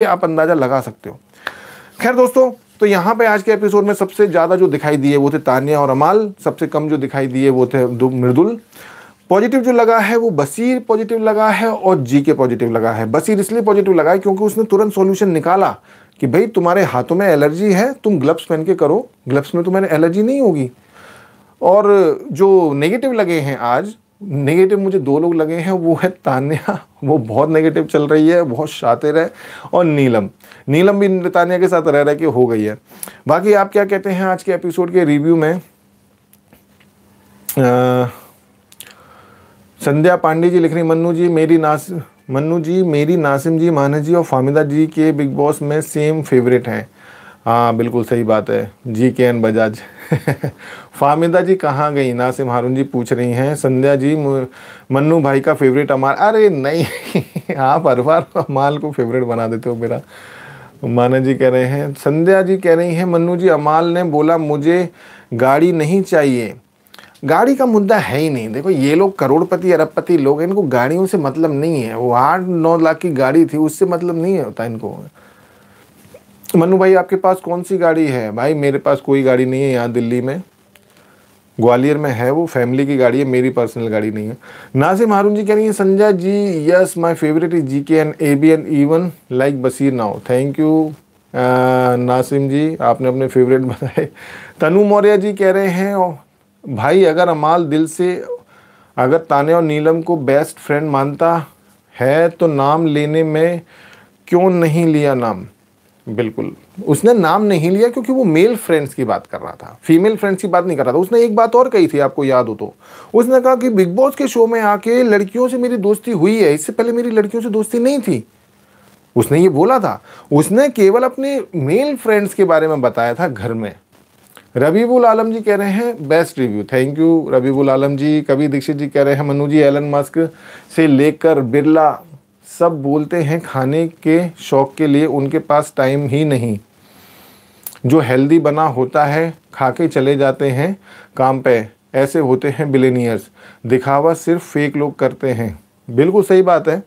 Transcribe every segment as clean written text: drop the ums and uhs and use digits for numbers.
आप अंदाजा लगा सकते हो। खैर दोस्तों, तो यहाँ पे आज के एपिसोड में सबसे ज़्यादा जो दिखाई दिए वो थे तान्या और अमाल, सबसे कम जो दिखाई दिए वो थे मृदुल। पॉजिटिव जो लगा है वो बसीर पॉजिटिव लगा है और जीके पॉजिटिव लगा है। बसीर इसलिए पॉजिटिव लगा है क्योंकि उसने तुरंत सॉल्यूशन निकाला कि भाई तुम्हारे हाथों में एलर्जी है, तुम ग्लव्स पहन के करो, ग्लव्स में तुम्हें एलर्जी नहीं होगी। और जो नेगेटिव लगे हैं आज, नेगेटिव मुझे 2 लोग लगे हैं, वो है तान्या, वो बहुत नेगेटिव चल रही है, बहुत शातिर है, और नीलम भी तान्या के साथ रह रह के हो गई है। बाकी आप क्या कहते हैं आज के एपिसोड के रिव्यू में? संध्या पांडे जी लिख रही, मन्नू जी मेरी नासिम जी, मानस जी और फामिदा जी के बिग बॉस में सेम फेवरेट हैं। हाँ बिल्कुल सही बात है, जी के एन बजाज। फामिदा जी कहाँ गई, नासिम हारून जी पूछ रही हैं। संध्या जी मन्नू भाई का फेवरेट अमाल, अरे नहीं आप हर बार अमाल को फेवरेट बना देते हो मेरा। मानस जी कह रहे हैं, संध्या जी कह रही हैं मन्नू जी अमाल ने बोला मुझे गाड़ी नहीं चाहिए। गाड़ी का मुद्दा है ही नहीं। देखो ये लोग करोड़पति अरबपति लोग, इनको गाड़ियों से मतलब नहीं है। वो 8-9 लाख की गाड़ी थी, उससे मतलब नहीं होता इनको। मन्नू भाई आपके पास कौन सी गाड़ी है? भाई मेरे पास कोई गाड़ी नहीं है, यहाँ दिल्ली में, ग्वालियर में है, वो फैमिली की गाड़ी है, मेरी पर्सनल गाड़ी नहीं है। नासिम हारून जी कह रही है, Sanjay ji yes my favourite is GK and AB and even like Basir now. Thank you Nasim ji, आपने अपने फेवरेट बताए। तनु मौर्य जी कह रहे हैं, भाई अगर अमाल दिल से अगर तान्या और नीलम को बेस्ट फ्रेंड मानता है तो नाम लेने में क्यों नहीं लिया नाम? बिल्कुल उसने नाम नहीं लिया क्योंकि वो मेल फ्रेंड्स की बात कर रहा था, फीमेल फ्रेंड्स की बात नहीं कर रहा था। उसने एक बात और कही थी, आपको याद हो तो, उसने कहा कि बिग बॉस के शो में आके लड़कियों से मेरी दोस्ती हुई है, इससे पहले मेरी लड़कियों से दोस्ती नहीं थी। उसने ये बोला था। उसने केवल अपने मेल फ्रेंड्स के बारे में बताया था घर में। रबीबुल आलम जी कह रहे हैं बेस्ट रिव्यू, थैंक यू रबीबुल आलम जी। कवि दीक्षित जी कह रहे हैं, मनु जी एलन मस्क से लेकर बिरला सब बोलते हैं खाने के शौक के लिए उनके पास टाइम ही नहीं, जो हेल्दी बना होता है खा के चले जाते हैं काम पे, ऐसे होते हैं बिलियनियर्स, दिखावा सिर्फ फेक लोग करते हैं। बिल्कुल सही बात है।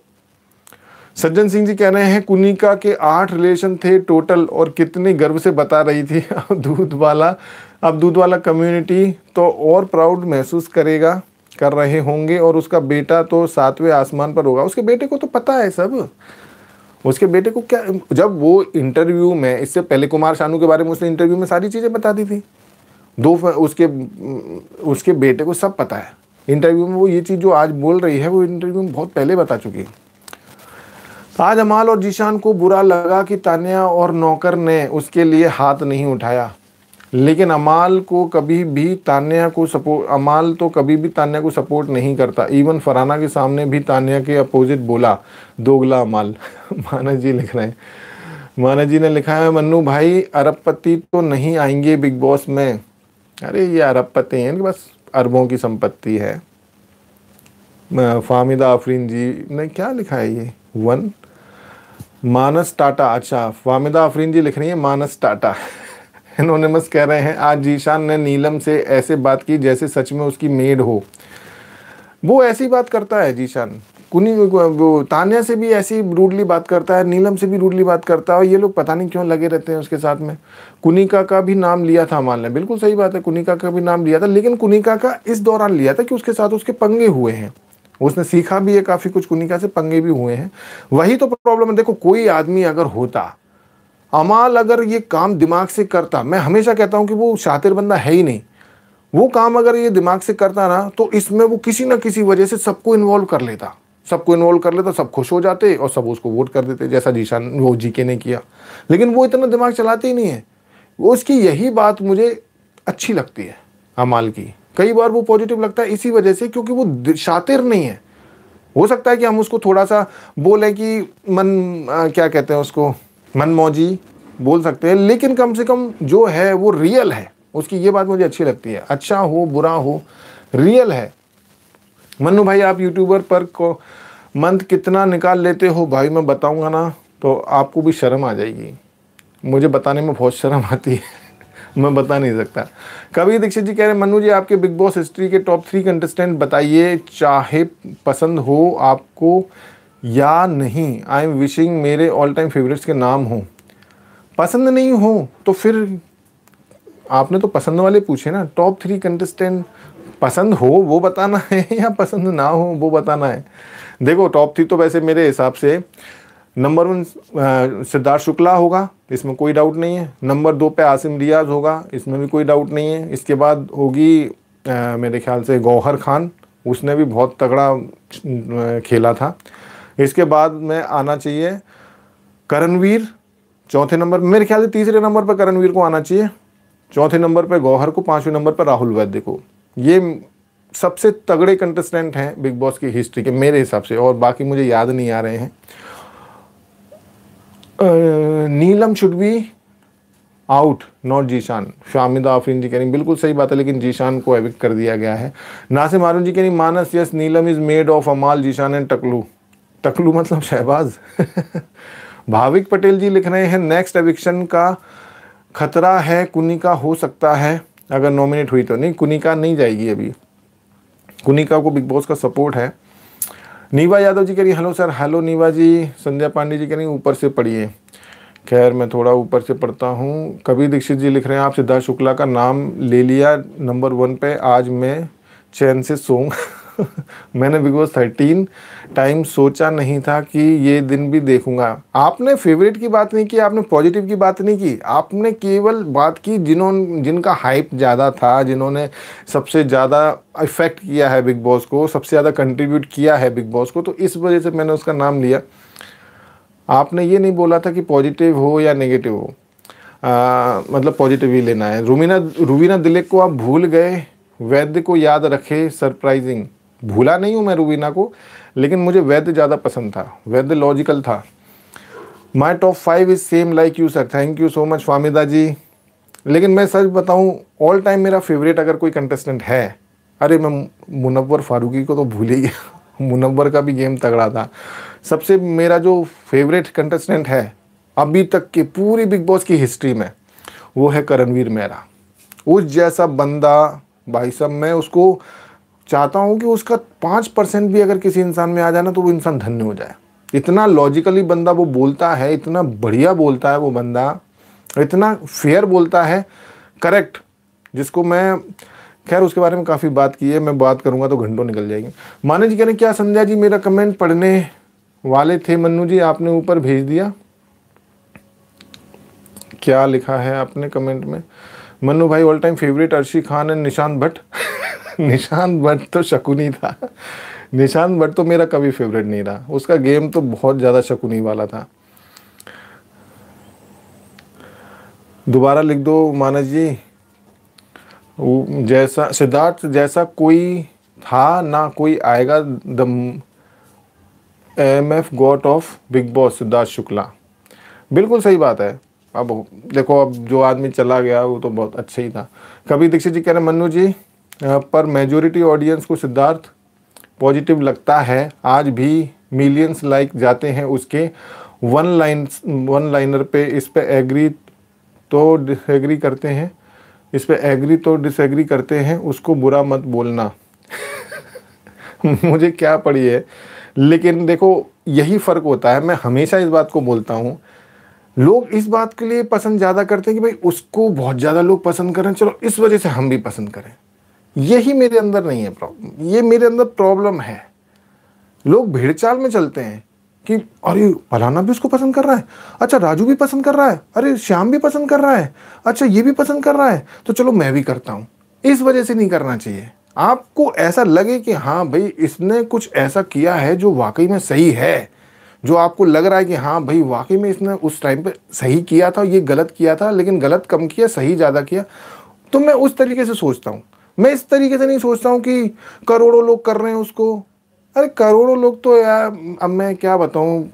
सज्जन सिंह जी कह रहे हैं, कुनिका के 8 रिलेशन थे टोटल और कितने गर्व से बता रही थी। अब दूध वाला कम्युनिटी तो और प्राउड महसूस कर रहे होंगे, और उसका बेटा तो 7वें आसमान पर होगा। उसके बेटे को तो पता है सब, उसके बेटे को क्या, जब वो इंटरव्यू में, इससे पहले कुमार शानू के बारे में उसने इंटरव्यू में सारी चीज़ें बता दी थी। उसके बेटे को सब पता है इंटरव्यू में। वो ये चीज़ जो आज बोल रही है वो इंटरव्यू में बहुत पहले बता चुकी है। आज अमाल और जीशान को बुरा लगा कि तान्या और नौकर ने उसके लिए हाथ नहीं उठाया, लेकिन अमाल तो कभी भी तान्या को सपोर्ट नहीं करता। इवन फरहाना के सामने भी तान्या के अपोजिट बोला, दोगला अमाल। मानस जी लिख रहे हैं, मानस जी ने लिखा है, मन्नू भाई अरबपति तो नहीं आएंगे बिग बॉस में। अरे ये अरबपति हैं, इनके पास अरबों की संपत्ति है। फामिदा आफरीन जी ने क्या लिखा है ये, 1 मानस टाटा, अच्छा फामिदा आफरीन जी लिख रही है मानस टाटा। एनोनिमस कह रहे हैं, आज जीशान ने नीलम से ऐसे बात की जैसे सच में उसकी मेड हो। वो ऐसी बात करता है जीशान, वो तान्या से भी ऐसी रूडली बात करता है, नीलम से भी रूडली बात करता है, और ये लोग पता नहीं क्यों लगे रहते हैं उसके साथ में। कुनिका का भी नाम लिया था अमाल ने, बिल्कुल सही बात है, कुनिका का भी नाम लिया था, लेकिन कुनिका का इस दौरान लिया था कि उसके साथ उसके पंगे हुए हैं, उसने सीखा भी है काफ़ी कुछ, कुनिका से पंगे भी हुए हैं। वही तो प्रॉब्लम है। देखो कोई आदमी अगर होता, अमाल अगर ये काम दिमाग से करता, मैं हमेशा कहता हूँ कि वो शातिर बंदा है ही नहीं, वो काम अगर ये दिमाग से करता ना तो इसमें वो किसी ना किसी वजह से सबको इन्वॉल्व कर लेता, सब खुश हो जाते और सब उसको वोट कर देते, जैसा जीशान वो जीके ने किया। लेकिन वो इतना दिमाग चलाते ही नहीं है। वो उसकी यही बात मुझे अच्छी लगती है अमाल की, कई बार वो पॉजिटिव लगता है इसी वजह से, क्योंकि वो शातिर नहीं है। हो सकता है कि हम उसको थोड़ा सा बोले कि क्या कहते हैं उसको, मनमौजी बोल सकते हैं, लेकिन कम से कम जो है वो रियल है उसकी, ये बात मुझे अच्छी लगती है। अच्छा हो बुरा हो, रियल है। मन्नू भाई आप यूट्यूबर पर को मंथ कितना निकाल लेते हो? भाई मैं बताऊंगा ना तो आपको भी शर्म आ जाएगी, मुझे बताने में बहुत शर्म आती है। मैं बता नहीं सकता। कवि दीक्षित जी कह रहे हैं, मन्नू जी आपके बिग बॉस हिस्ट्री के टॉप 3 कंटेस्टेंट बताइए, चाहे पसंद हो आपको या नहीं। आई एम विशिंग मेरे ऑल टाइम फेवरेट्स के नाम हो। पसंद नहीं हो तो फिर आपने तो पसंद वाले पूछे ना। टॉप 3 कंटेस्टेंट पसंद हो वो बताना है या पसंद ना हो वो बताना है। देखो टॉप 3 तो वैसे मेरे हिसाब से नंबर 1 सिद्धार्थ शुक्ला होगा, इसमें कोई डाउट नहीं है। नंबर 2 पे आसिम रियाज होगा, इसमें भी कोई डाउट नहीं है। इसके बाद होगी मेरे ख्याल से गौहर खान, उसने भी बहुत तगड़ा खेला था। इसके बाद में आना चाहिए करणवीर, चौथे नंबर, मेरे ख्याल से तीसरे नंबर पर करणवीर को आना चाहिए, चौथे नंबर पर गौहर को, पांचवें नंबर पर राहुल वैद्य को। ये सबसे तगड़े कंटेस्टेंट हैं बिग बॉस की हिस्ट्री के मेरे हिसाब से, और बाकी मुझे याद नहीं आ रहे हैं। Neelam should be out, not Zeeshan. Shamida Afreen ji कह रही बिल्कुल सही बात है, लेकिन जीशान को एविक्ट कर दिया गया है। नासिम हारून जी कह रही Manas yes Neelam is made of Amaal, Zeeshan and टकलू। टकलू मतलब शहबाज। भाविक पटेल जी लिख रहे हैं नेक्स्ट एविक्शन का खतरा है, कुनिका हो सकता है अगर नॉमिनेट हुई तो। नहीं, कुनिका नहीं जाएगी अभी, कुनिका को बिग बॉस का सपोर्ट है। नीवा यादव जी कह रही हेलो सर। हेलो नीवा जी। संध्या पांडे जी कह रही ऊपर से पढ़िए। खैर मैं थोड़ा ऊपर से पढ़ता हूँ। कबीर दीक्षित जी लिख रहे हैं आप सिद्धार्थ शुक्ला का नाम ले लिया नंबर 1 पे, आज मैं चैन से सोऊंगा। मैंने बिग बॉस 13 टाइम सोचा नहीं था कि ये दिन भी देखूंगा। आपने फेवरेट की बात नहीं की, आपने पॉजिटिव की बात नहीं की, आपने केवल बात की जिनका हाइप ज़्यादा था, जिन्होंने सबसे ज़्यादा इफेक्ट किया है बिग बॉस को, सबसे ज़्यादा कंट्रीब्यूट किया है बिग बॉस को, तो इस वजह से मैंने उसका नाम लिया। आपने ये नहीं बोला था कि पॉजिटिव हो या नेगेटिव हो, मतलब पॉजिटिव ही लेना है। रूबीना दिलीप को आप भूल गए, वैद्य को याद रखे, सरप्राइजिंग। भूला नहीं हूँ मैं रूबीना को, लेकिन मुझे वैद्य ज़्यादा पसंद था, वैद्य लॉजिकल था। My top 5 is same like you sir. Thank you so much Famida ji. लेकिन मैं सच बताऊँ, ऑल टाइम मेरा फेवरेट अगर कोई कंटेस्टेंट है, अरे मैं मुनव्वर फारूकी को तो भूल ही गया। मुनव्वर का भी गेम तगड़ा था। सबसे मेरा जो फेवरेट कंटेस्टेंट है अभी तक की पूरी बिग बॉस की हिस्ट्री में, वो है करणवीर मेहरा। उस जैसा बंदा भाई साहब, मैं उसको चाहता हूँ कि उसका 5% भी अगर किसी इंसान में आ जाए ना तो वो इंसान धन्य हो जाए। इतना लॉजिकली बंदा वो बोलता है, इतना बढ़िया बोलता है वो बंदा, इतना फेयर बोलता है, करेक्ट, जिसको मैं, खैर उसके बारे में काफ़ी बात की है, मैं बात करूँगा तो घंटों निकल जाएंगे। माने जी कह रहे क्या संध्या जी मेरा कमेंट पढ़ने वाले थे, मन्नू जी आपने ऊपर भेज दिया। क्या लिखा है आपने कमेंट में? मन्नू भाई all time favourite Arshi Khan and Nishant Bhatt. Nishant Bhatt तो शकुनी था। निशांत भट्ट तो मेरा कभी फेवरेट नहीं रहा, उसका गेम तो बहुत ज़्यादा शकुनी वाला था। दोबारा लिख दो मानस जी। जैसा सिद्धार्थ जैसा कोई था ना कोई आएगा, the AMF got off big boss Siddharth Shukla. बिल्कुल सही बात है। अब देखो, अब जो आदमी चला गया वो तो बहुत अच्छा ही था। कभी दीक्षित जी कह रहे मन्नू जी पर मेजोरिटी ऑडियंस को सिद्धार्थ पॉजिटिव लगता है, आज भी मिलियंस लाइक जाते हैं उसके वन लाइनर पे। इस पे एग्री तो डिसएग्री करते हैं, इस पे एग्री तो डिसएग्री करते हैं, उसको बुरा मत बोलना। मुझे क्या पड़ी है, लेकिन देखो यही फ़र्क होता है। मैं हमेशा इस बात को बोलता हूँ, लोग इस बात के लिए पसंद ज़्यादा करते हैं कि भाई उसको बहुत ज़्यादा लोग पसंद करें, चलो इस वजह से हम भी पसंद करें। यही मेरे अंदर नहीं है प्रॉब्लम, ये मेरे अंदर प्रॉब्लम है। लोग भीड़ चाल में चलते हैं कि अरे फलाना भी उसको पसंद कर रहा है, अच्छा राजू भी पसंद कर रहा है, अरे श्याम भी पसंद कर रहा है, अच्छा ये भी पसंद कर रहा है, तो चलो मैं भी करता हूँ। इस वजह से नहीं करना चाहिए। आपको ऐसा लगे कि हाँ भाई इसने कुछ ऐसा किया है जो वाकई में सही है, जो आपको लग रहा है कि हाँ भाई वाकई में इसने उस टाइम पे सही किया था, ये गलत किया था, लेकिन गलत कम किया, सही ज़्यादा किया, तो मैं उस तरीके से सोचता हूँ। मैं इस तरीके से नहीं सोचता हूँ कि करोड़ों लोग कर रहे हैं उसको। अरे करोड़ों लोग तो यार, अब मैं क्या बताऊँ,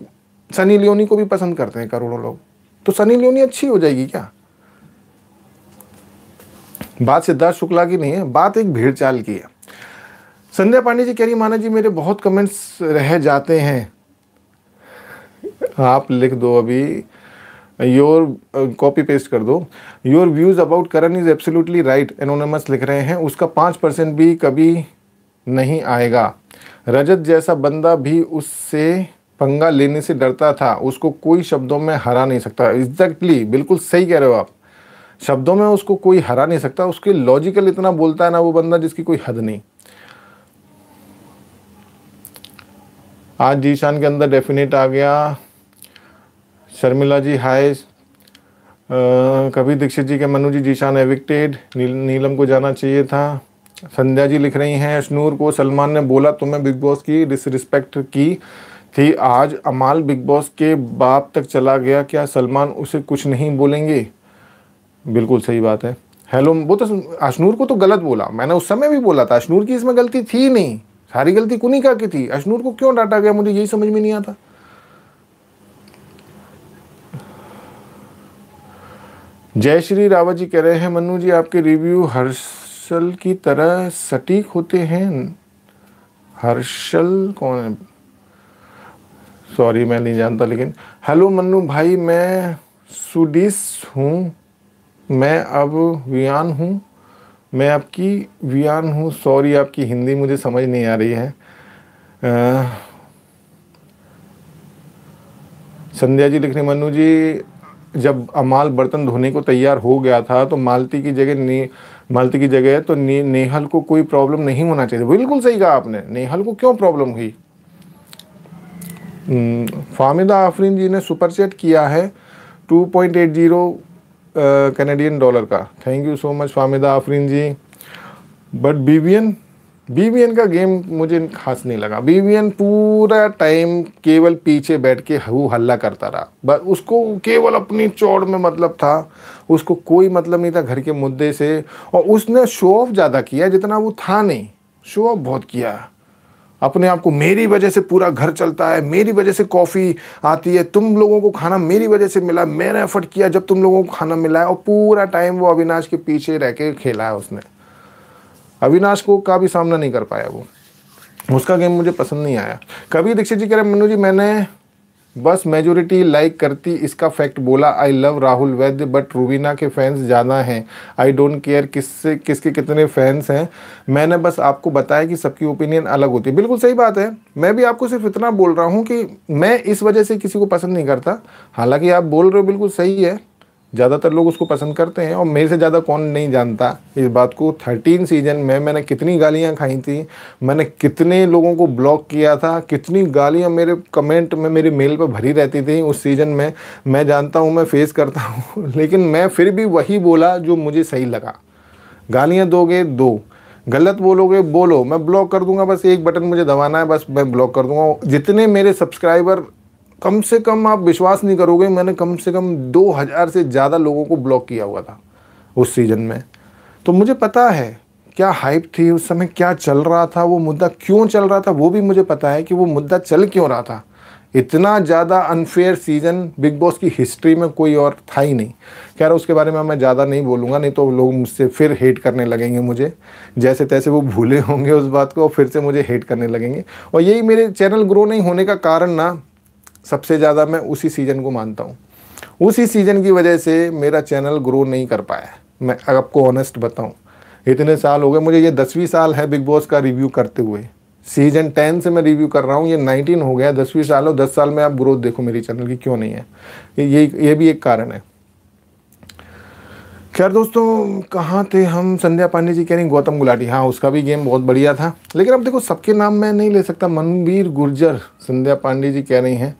सनी लियोनी को भी पसंद करते हैं करोड़ों लोग, तो सनी लियोनी अच्छी हो जाएगी क्या? बात सिद्धार्थ शुक्ला की नहीं है, बात एक भीड़ चाल की है। संध्या पांडे जी कह रही माना जी मेरे बहुत कमेंट्स रह जाते हैं। आप लिख दो अभी, योर कॉपी पेस्ट कर दो। Your views about Karan is absolutely right, anonymous लिख रहे हैं, उसका 5% भी कभी नहीं आएगा। रजत जैसा बंदा भी उससे पंगा लेने से डरता था, उसको कोई शब्दों में हरा नहीं सकता। एग्जैक्टली, बिल्कुल सही कह रहे हो आप। शब्दों में उसको कोई हरा नहीं सकता, उसके लॉजिकल इतना बोलता है ना वो बंदा जिसकी कोई हद नहीं। आज जीशान के अंदर डेफिनेट आ गया। शर्मिला जी हाय। कभी दीक्षित जी के मनु जी जीशान एविक्टेड, नीलम को जाना चाहिए था। संध्या जी लिख रही हैं अशनूर को सलमान ने बोला तुम्हें बिग बॉस की डिसरिस्पेक्ट की थी, आज अमाल बिग बॉस के बाप तक चला गया, क्या सलमान उसे कुछ नहीं बोलेंगे? बिल्कुल सही बात है। हेलो, वो तो अशनूर को तो गलत बोला, मैंने उस समय भी बोला था अशनूर की इसमें गलती थी नहीं, सारी गलती कुनिका की थी। अशनूर को क्यों डांटा गया मुझे यही समझ में नहीं आता। जय श्री रावत जी कह रहे हैं मन्नू जी आपके रिव्यू हर्षल की तरह सटीक होते हैं। हर्षल कौन है? सॉरी मैं नहीं जानता। लेकिन हेलो मन्नू भाई, मैं सुडिस हूँ, मैं अब वियान हूँ, मैं आपकी वियान हूँ। सॉरी आपकी हिंदी मुझे समझ नहीं आ रही है। संध्या जी लिख रहे मन्नू जी जब अमाल बर्तन धोने को तैयार हो गया था तो मालती की जगह तो नेहल को कोई प्रॉब्लम नहीं होना चाहिए। बिल्कुल सही कहा आपने, नेहल को क्यों प्रॉब्लम हुई? फामिदा आफरीन जी ने सुपर चैट किया है 2.80 कैनेडियन डॉलर का। Thank you so much Famida Afreen ji. But BVN का गेम मुझे खास नहीं लगा। बीवीएन पूरा टाइम केवल पीछे बैठ के हल्ला करता रहा, बस उसको केवल अपनी चौड़ में मतलब था, उसको कोई मतलब नहीं था घर के मुद्दे से। और उसने शो ऑफ ज़्यादा किया जितना वो था नहीं, शो ऑफ बहुत किया अपने आप को। मेरी वजह से पूरा घर चलता है, मेरी वजह से कॉफ़ी आती है, तुम लोगों को खाना मेरी वजह से मिला, मैंने एफर्ट किया जब तुम लोगों को खाना मिला है। और पूरा टाइम वो अविनाश के पीछे रह के खेला है उसने। अविनाश को का भी सामना नहीं कर पाया वो, उसका गेम मुझे पसंद नहीं आया। कभी दीक्षित जी कह रहे मनु जी मैंने बस मेजोरिटी लाइक करती इसका फैक्ट बोला। I love Rahul Vaidya but Rubina के फैंस ज़्यादा हैं। आई डोंट केयर किसके कितने फैंस हैं, मैंने बस आपको बताया कि सबकी ओपिनियन अलग होती है। बिल्कुल सही बात है, मैं भी आपको सिर्फ इतना बोल रहा हूँ कि मैं इस वजह से किसी को पसंद नहीं करता। हालांकि आप बोल रहे हो बिल्कुल सही है, ज़्यादातर लोग उसको पसंद करते हैं और मेरे से ज़्यादा कौन नहीं जानता इस बात को। 13 सीजन में मैंने कितनी गालियाँ खाई थी, मैंने कितने लोगों को ब्लॉक किया था, कितनी गालियाँ मेरे कमेंट में मेरे मेल पे भरी रहती थी उस सीज़न में। मैं जानता हूँ, मैं फेस करता हूँ लेकिन मैं फिर भी वही बोला जो मुझे सही लगा। गालियाँ दोगे दो, गलत बोलोगे बोलो, मैं ब्लॉक कर दूंगा। बस एक बटन मुझे दबाना है, बस मैं ब्लॉक कर दूंगा। जितने मेरे सब्सक्राइबर, कम से कम आप विश्वास नहीं करोगे, मैंने कम से कम 2000 से ज़्यादा लोगों को ब्लॉक किया हुआ था उस सीज़न में। तो मुझे पता है क्या हाइप थी उस समय, क्या चल रहा था, वो मुद्दा क्यों चल रहा था, वो भी मुझे पता है कि वो मुद्दा चल क्यों रहा था। इतना ज़्यादा अनफेयर सीज़न बिग बॉस की हिस्ट्री में कोई और था ही नहीं। खैर उसके बारे में मैं ज़्यादा नहीं बोलूँगा, नहीं तो लोग मुझसे फिर हेट करने लगेंगे मुझे, जैसे तैसे वो भूले होंगे उस बात को और फिर से मुझे हेट करने लगेंगे। और यही मेरे चैनल ग्रो नहीं होने का कारण ना, सबसे ज़्यादा मैं उसी सीज़न को मानता हूँ। उसी सीज़न की वजह से मेरा चैनल ग्रो नहीं कर पाया। मैं आपको ऑनेस्ट बताऊँ, इतने साल हो गए मुझे, ये 10वीं साल है बिग बॉस का रिव्यू करते हुए। सीज़न 10 से मैं रिव्यू कर रहा हूँ, ये 19 हो गया, 10वीं साल हो। 10 साल में आप ग्रोथ देखो मेरी चैनल की क्यों नहीं है, ये भी एक कारण है। खैर दोस्तों, कहाँ थे हम? संध्या पांडे जी कह रही गौतम गुलाटी, हाँ उसका भी गेम बहुत बढ़िया था। लेकिन अब देखो सबके नाम मैं नहीं ले सकता। मनवीर गुर्जर, संध्या पांडे जी कह रही हैं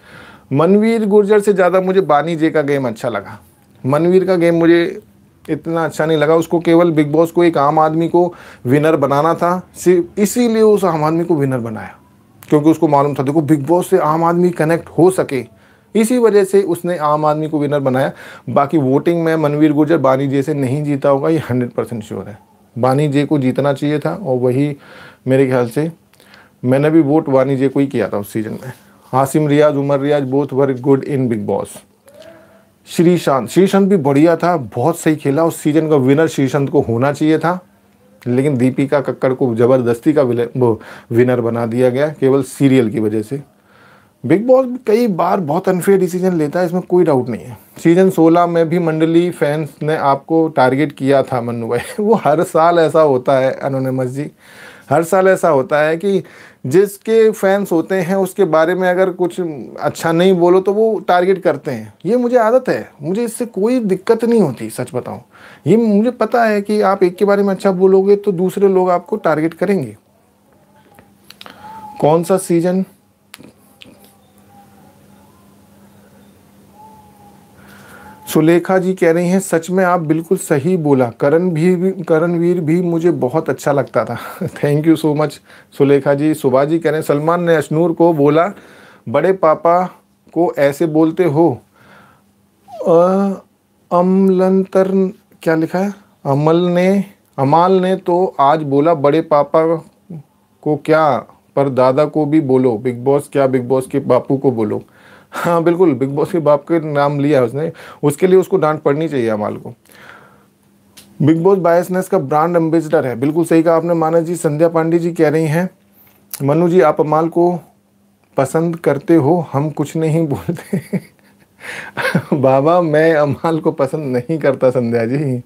मनवीर गुर्जर से ज़्यादा मुझे बानी जे का गेम अच्छा लगा। मनवीर का गेम मुझे इतना अच्छा नहीं लगा। उसको केवल बिग बॉस को एक आम आदमी को विनर बनाना था, सिर्फ इसीलिए उस आम आदमी को विनर बनाया, क्योंकि उसको मालूम था देखो बिग बॉस से आम आदमी कनेक्ट हो सके, इसी वजह से उसने आम आदमी को विनर बनाया। बाकी वोटिंग में मनवीर गुर्जर बानी जे से नहीं जीता होगा, ये 100% श्योर है। बानी जे को जीतना चाहिए था और वही मेरे ख्याल से मैंने भी वोट बानी जे को ही किया था उस सीज़न में। Hashim Riyaz, Umar Riyaz both were good in Bigg Boss. Sreesanth भी बढ़िया था, बहुत सही खेला। उस सीज़न का विनर श्रीशांत को होना चाहिए था, लेकिन दीपिका कक्कड़ को ज़बरदस्ती का विनर बना दिया गया केवल सीरियल की वजह से। बिग बॉस कई बार बहुत अनफेयर डिसीजन लेता है, इसमें कोई डाउट नहीं है। सीज़न 16 में भी मंडली फैंस ने आपको टारगेट किया था मन्नू भाई वो हर साल ऐसा होता है एनोनिमस जी, हर साल ऐसा होता है कि जिसके फैंस होते हैं उसके बारे में अगर कुछ अच्छा नहीं बोलो तो वो टारगेट करते हैं। ये मुझे आदत है, मुझे इससे कोई दिक्कत नहीं होती, सच बताऊं। ये मुझे पता है कि आप एक के बारे में अच्छा बोलोगे तो दूसरे लोग आपको टारगेट करेंगे। कौन सा सीजन? सुलेखा जी कह रही हैं सच में आप बिल्कुल सही बोला, करणवीर भी मुझे बहुत अच्छा लगता था। Thank you so much Sulekha ji. Subha ji कह रहे हैं सलमान ने अशनूर को बोला बड़े पापा को ऐसे बोलते हो। अमलंतर क्या लिखा है? अमाल ने तो आज बोला बड़े पापा को क्या, पर दादा को भी बोलो। बिग बॉस क्या बिग बॉस के बापू को बोलो। हाँ बिल्कुल, बिग बॉस के बाप के नाम लिया उसने, उसके लिए उसको डांट पड़नी चाहिए अमाल को। बिग बॉस बायसनेस का ब्रांड एम्बेसडर है, बिल्कुल सही कहा आपने मानस जी। संध्या पांडे जी कह रही हैं मनु जी आप अमाल को पसंद करते हो, हम कुछ नहीं बोलते। बाबा मैं अमाल को पसंद नहीं करता संध्या जी,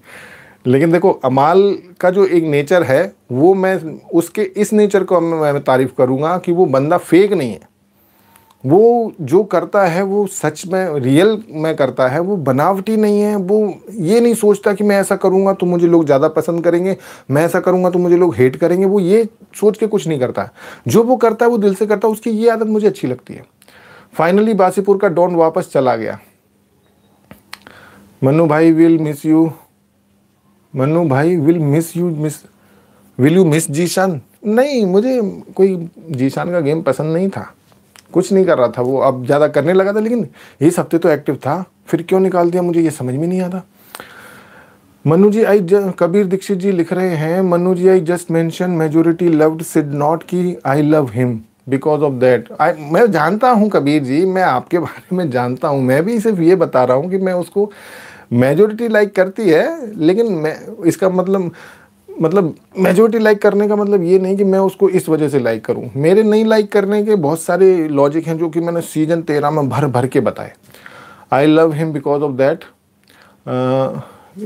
लेकिन देखो अमाल का जो एक नेचर है वो मैं उसके इस नेचर को मैं तारीफ करूँगा कि वो बंदा फेक नहीं है। वो जो करता है वो सच में रियल में करता है, वो बनावटी नहीं है। वो ये नहीं सोचता कि मैं ऐसा करूँगा तो मुझे लोग ज़्यादा पसंद करेंगे, मैं ऐसा करूँगा तो मुझे लोग हेट करेंगे। वो ये सोच के कुछ नहीं करता है, जो वो करता है वो दिल से करता है। उसकी ये आदत मुझे अच्छी लगती है। फाइनली बासीपुर का डॉन वापस चला गया। मन्नू भाई विल मिस यू, मन्नू भाई विल यू मिस जीशान? नहीं, मुझे कोई जीशान का गेम पसंद नहीं था, कुछ नहीं कर रहा था वो, अब ज़्यादा करने लगा था, लेकिन इस हफ्ते तो एक्टिव था, फिर क्यों निकाल दिया मुझे ये समझ में नहीं आता। मनु जी कबीर दीक्षित जी लिख रहे हैं Manu ji I just mention majority loved Sid not की I love him because of that. मैं जानता हूँ कबीर जी, मैं आपके बारे में जानता हूँ, मैं भी सिर्फ ये बता रहा हूँ कि मैं उसको मेजोरिटी लाइक करती है, लेकिन मैं इसका मतलब मेजोरिटी लाइक करने का मतलब ये नहीं कि मैं उसको इस वजह से लाइक करूं। मेरे नहीं लाइक करने के बहुत सारे लॉजिक हैं जो कि मैंने सीजन 13 में भर के बताए। आई love him because of that,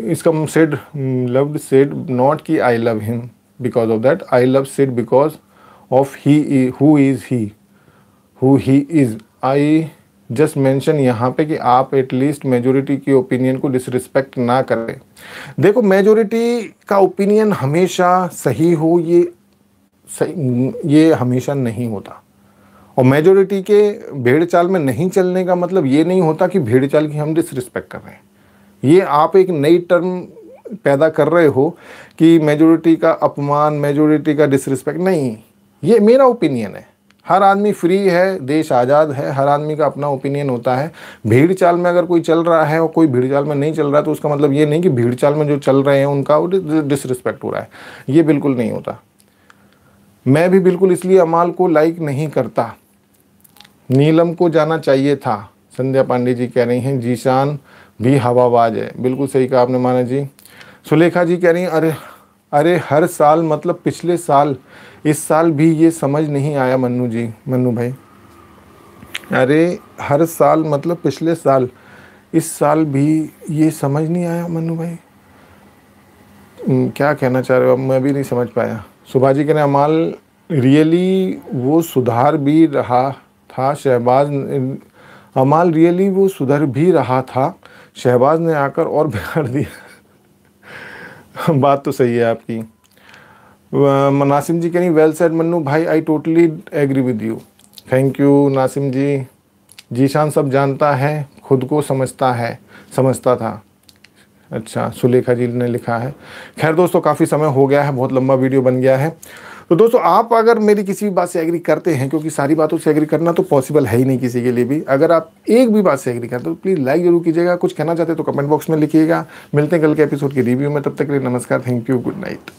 इसका सेड लव्ड सेड नॉट कि आई love him because of that, I love said because of he who he is. I just mention यहाँ पे कि आप एटलीस्ट मेजोरिटी की ओपिनियन को डिसरिस्पेक्ट ना करें। देखो मेजोरिटी का ओपिनियन हमेशा सही हो ये हमेशा नहीं होता, और मेजोरिटी के भेड़ चाल में नहीं चलने का मतलब ये नहीं होता कि भेड़ चाल की हम डिसरिस्पेक्ट कर रहे हैं। ये आप एक नई टर्म पैदा कर रहे हो कि मेजोरिटी का अपमान, मेजोरिटी का डिसरिस्पेक्ट। नहीं, ये मेरा ओपिनियन है। हर आदमी फ्री है, देश आज़ाद है, हर आदमी का अपना ओपिनियन होता है। भीड़ चाल में अगर कोई चल रहा है और कोई भीड़ चाल में नहीं चल रहा है तो उसका मतलब ये नहीं कि भीड़ चाल में जो चल रहे हैं उनका वो डिसरिस्पेक्ट हो रहा है, ये बिल्कुल नहीं होता। मैं भी बिल्कुल इसलिए अमाल को लाइक नहीं करता, नीलम को जाना चाहिए था। संध्या पांडे जी कह रही हैं जीशान भी हवाबाज है, बिल्कुल सही कहा आपने माना जी। सुलेखा जी कह रही हैं अरे हर साल मतलब पिछले साल इस साल भी ये समझ नहीं आया मन्नू जी, मन्नू भाई। अरे हर साल मतलब पिछले साल इस साल भी ये समझ नहीं आया मन्नू भाई, क्या कहना चाह रहे हो? अब मैं भी नहीं समझ पाया। सुभा जी कह रहे हैं अमाल रियली वो सुधार भी रहा था, अमाल रियली वो सुधर भी रहा था, शहबाज ने आकर और बिगाड़ दिया। बात तो सही है आपकी। नासिम जी कह रही वेल सेड मन्नू भाई, I totally agree with you. Thank you Nasim ji. Zeeshan सब जानता है, खुद को समझता था। अच्छा, सुलेखा जी ने लिखा है। खैर दोस्तों, काफ़ी समय हो गया है, बहुत लंबा वीडियो बन गया है। तो दोस्तों, आप अगर मेरी किसी भी बात से एग्री करते हैं, क्योंकि सारी बातों से एग्री करना तो पॉसिबल है ही नहीं किसी के लिए भी, अगर आप एक भी बात से एग्री करते हो तो प्लीज़ लाइक जरूर कीजिएगा। कुछ कहना चाहते तो कमेंट बॉक्स में लिखिएगा। मिलते हैं कल के एपिसोड की रिव्यू में, तब तक के लिए नमस्कार, थैंक यू, गुड नाइट।